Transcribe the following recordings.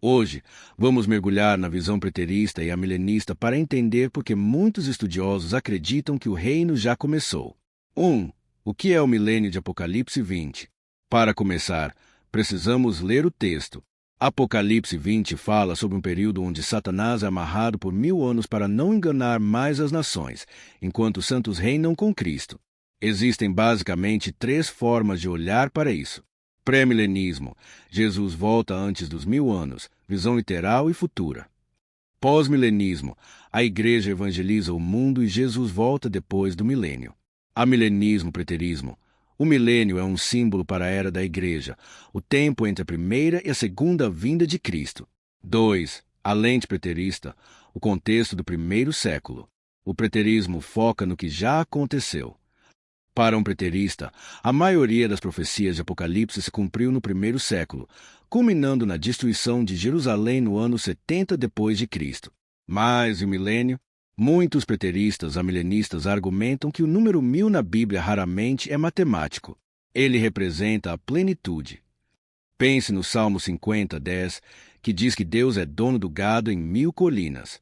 Hoje, vamos mergulhar na visão preterista e amilenista para entender por que muitos estudiosos acreditam que o reino já começou. 1. O que é o milênio de Apocalipse 20? Para começar, precisamos ler o texto. Apocalipse 20 fala sobre um período onde Satanás é amarrado por 1000 anos para não enganar mais as nações, enquanto os santos reinam com Cristo. Existem basicamente 3 formas de olhar para isso. Pré-milenismo. Jesus volta antes dos 1000 anos, visão literal e futura. Pós-milenismo. A igreja evangeliza o mundo e Jesus volta depois do milênio. Amilenismo preterismo. O milênio é um símbolo para a era da igreja, o tempo entre a primeira e a segunda vinda de Cristo. 2. A lente preterista. O contexto do primeiro século. O preterismo foca no que já aconteceu. Para um preterista, a maioria das profecias de Apocalipse se cumpriu no primeiro século, culminando na destruição de Jerusalém no ano 70 depois de Cristo. Mas, e o milênio? Muitos preteristas amilenistas argumentam que o número 1000 na Bíblia raramente é matemático. Ele representa a plenitude. Pense no Salmo 50:10, que diz que Deus é dono do gado em 1000 colinas.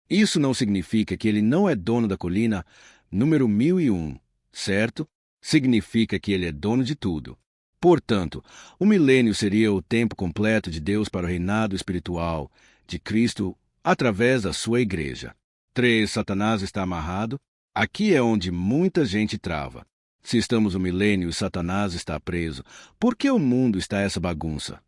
Isso não significa que ele não é dono da colina número 1001. Certo? Significa que ele é dono de tudo. Portanto, o milênio seria o tempo completo de Deus para o reinado espiritual de Cristo através da sua igreja. 3. Satanás está amarrado. Aqui é onde muita gente trava. Se estamos no milênio e Satanás está preso, por que o mundo está essa bagunça?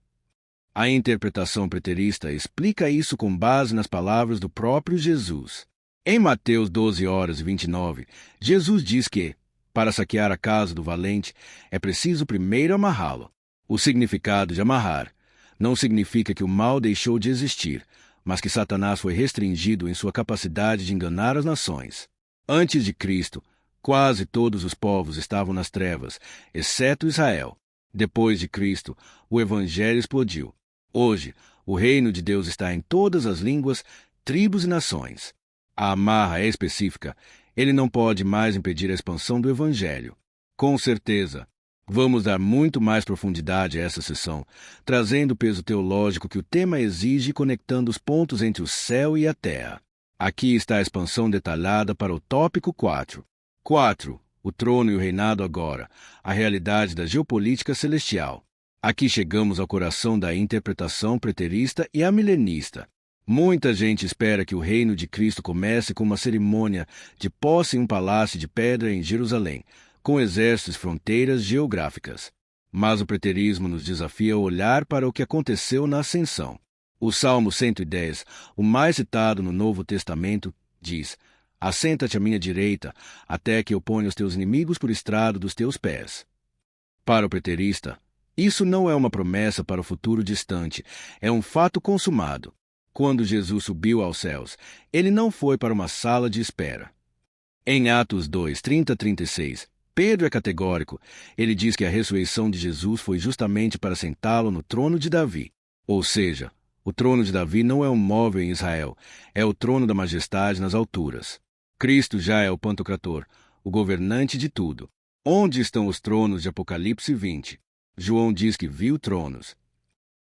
A interpretação preterista explica isso com base nas palavras do próprio Jesus. Em Mateus 12:29, Jesus diz que, para saquear a casa do valente, é preciso primeiro amarrá-lo. O significado de amarrar não significa que o mal deixou de existir, mas que Satanás foi restringido em sua capacidade de enganar as nações. Antes de Cristo, quase todos os povos estavam nas trevas, exceto Israel. Depois de Cristo, o Evangelho explodiu. Hoje, o reino de Deus está em todas as línguas, tribos e nações. A amarra é específica. Ele não pode mais impedir a expansão do Evangelho. Com certeza, vamos dar muito mais profundidade a essa sessão, trazendo o peso teológico que o tema exige e conectando os pontos entre o céu e a terra. Aqui está a expansão detalhada para o tópico 4. 4. O trono e o reinado agora, a realidade da geopolítica celestial. Aqui chegamos ao coração da interpretação preterista e amilenista. Muita gente espera que o reino de Cristo comece com uma cerimônia de posse em um palácio de pedra em Jerusalém, com exércitos e fronteiras geográficas. Mas o preterismo nos desafia a olhar para o que aconteceu na ascensão. O Salmo 110, o mais citado no Novo Testamento, diz: "Assenta-te à minha direita, até que eu ponha os teus inimigos por estrado dos teus pés." Para o preterista, isso não é uma promessa para o futuro distante, é um fato consumado. Quando Jesus subiu aos céus, ele não foi para uma sala de espera. Em Atos 2:30-36, Pedro é categórico. Ele diz que a ressurreição de Jesus foi justamente para sentá-lo no trono de Davi. Ou seja, o trono de Davi não é um móvel em Israel, é o trono da majestade nas alturas. Cristo já é o Pantocrator, o governante de tudo. Onde estão os tronos de Apocalipse 20? João diz que viu tronos.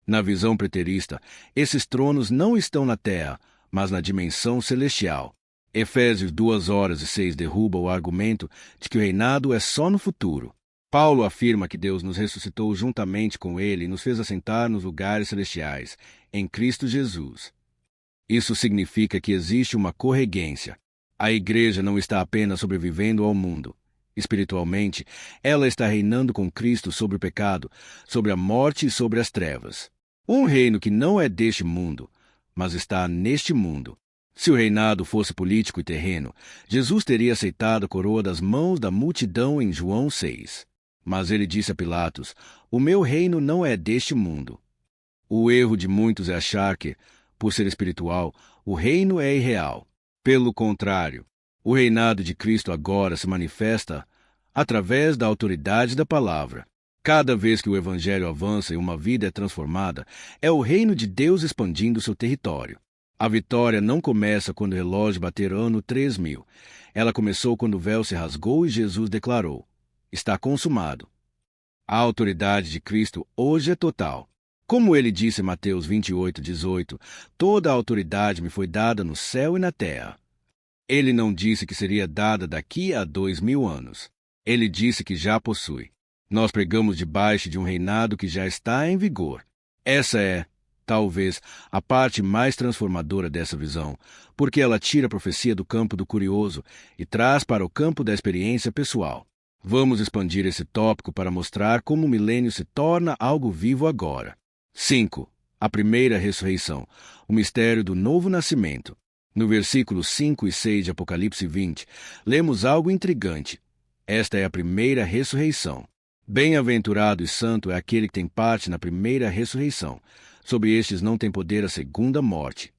Na visão preterista, esses tronos não estão na terra, mas na dimensão celestial. Efésios 2:6 derruba o argumento de que o reinado é só no futuro. Paulo afirma que Deus nos ressuscitou juntamente com ele e nos fez assentar nos lugares celestiais, em Cristo Jesus. Isso significa que existe uma corregência. A igreja não está apenas sobrevivendo ao mundo. Espiritualmente, ela está reinando com Cristo sobre o pecado, sobre a morte e sobre as trevas. Um reino que não é deste mundo, mas está neste mundo. Se o reinado fosse político e terreno, Jesus teria aceitado a coroa das mãos da multidão em João 6. Mas ele disse a Pilatos: "O meu reino não é deste mundo." O erro de muitos é achar que, por ser espiritual, o reino é irreal. Pelo contrário, o reinado de Cristo agora se manifesta através da autoridade da palavra. Cada vez que o Evangelho avança e uma vida é transformada, é o reino de Deus expandindo seu território. A vitória não começa quando o relógio bater ano 3000. Ela começou quando o véu se rasgou e Jesus declarou: "Está consumado." A autoridade de Cristo hoje é total. Como ele disse em Mateus 28:18, toda a autoridade me foi dada no céu e na terra. Ele não disse que seria dada daqui a 2000 anos. Ele disse que já possui. Nós pregamos debaixo de um reinado que já está em vigor. Essa é, talvez, a parte mais transformadora dessa visão, porque ela tira a profecia do campo do curioso e traz para o campo da experiência pessoal. Vamos expandir esse tópico para mostrar como o milênio se torna algo vivo agora. 5. A primeira ressurreição, o mistério do novo nascimento. No versículos 5 e 6 de Apocalipse 20, lemos algo intrigante. Esta é a primeira ressurreição. Bem-aventurado e santo é aquele que tem parte na primeira ressurreição. Sobre estes não tem poder a segunda morte.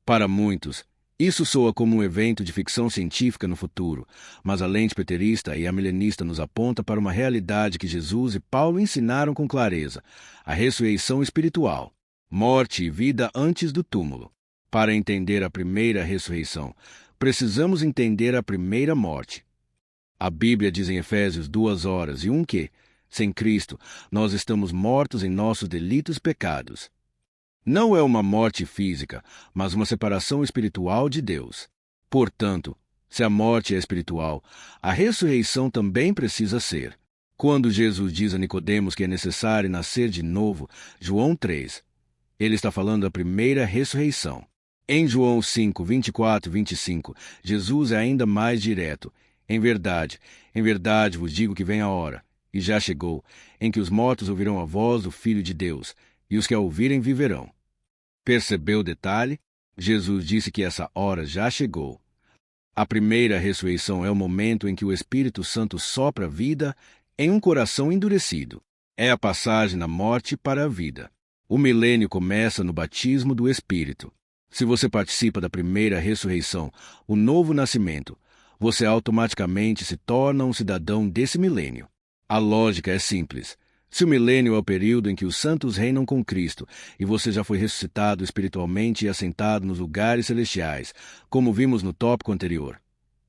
Para muitos, isso soa como um evento de ficção científica no futuro, mas a lente preterista e a milenista nos aponta para uma realidade que Jesus e Paulo ensinaram com clareza: a ressurreição espiritual, morte e vida antes do túmulo. Para entender a primeira ressurreição, precisamos entender a primeira morte. A Bíblia diz em Efésios 2:1 que, sem Cristo, nós estamos mortos em nossos delitos e pecados. Não é uma morte física, mas uma separação espiritual de Deus. Portanto, se a morte é espiritual, a ressurreição também precisa ser. Quando Jesus diz a Nicodemos que é necessário nascer de novo, João 3, ele está falando da primeira ressurreição. Em João 5:24-25, Jesus é ainda mais direto. Em verdade vos digo que vem a hora, e já chegou, em que os mortos ouvirão a voz do Filho de Deus, e os que a ouvirem viverão. Percebeu o detalhe? Jesus disse que essa hora já chegou. A primeira ressurreição é o momento em que o Espírito Santo sopra a vida em um coração endurecido. É a passagem da morte para a vida. O milênio começa no batismo do Espírito. Se você participa da primeira ressurreição, o novo nascimento, você automaticamente se torna um cidadão desse milênio. A lógica é simples. Se o milênio é o período em que os santos reinam com Cristo e você já foi ressuscitado espiritualmente e assentado nos lugares celestiais, como vimos no tópico anterior,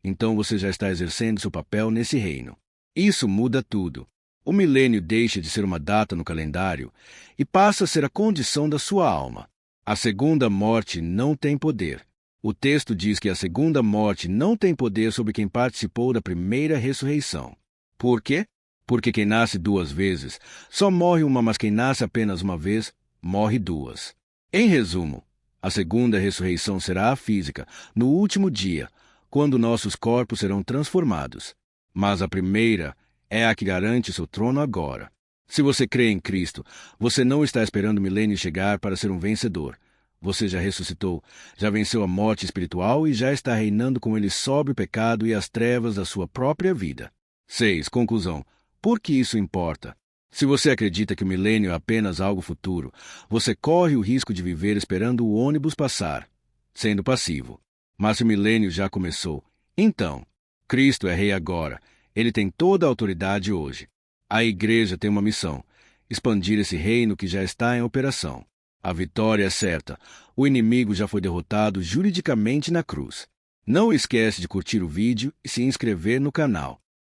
então você já está exercendo seu papel nesse reino. Isso muda tudo. O milênio deixa de ser uma data no calendário e passa a ser a condição da sua alma. A segunda morte não tem poder. O texto diz que a segunda morte não tem poder sobre quem participou da primeira ressurreição. Por quê? Porque quem nasce duas vezes só morre uma, mas quem nasce apenas uma vez, morre duas. Em resumo, a segunda ressurreição será a física, no último dia, quando nossos corpos serão transformados. Mas a primeira é a que garante seu trono agora. Se você crê em Cristo, você não está esperando o milênio chegar para ser um vencedor. Você já ressuscitou, já venceu a morte espiritual e já está reinando com ele sobre o pecado e as trevas da sua própria vida. 6. Conclusão. Por que isso importa? Se você acredita que o milênio é apenas algo futuro, você corre o risco de viver esperando o ônibus passar, sendo passivo. Mas se o milênio já começou, então, Cristo é rei agora. Ele tem toda a autoridade hoje. A igreja tem uma missão: expandir esse reino que já está em operação. A vitória é certa. O inimigo já foi derrotado juridicamente na cruz. Não esquece de curtir o vídeo e se inscrever no canal.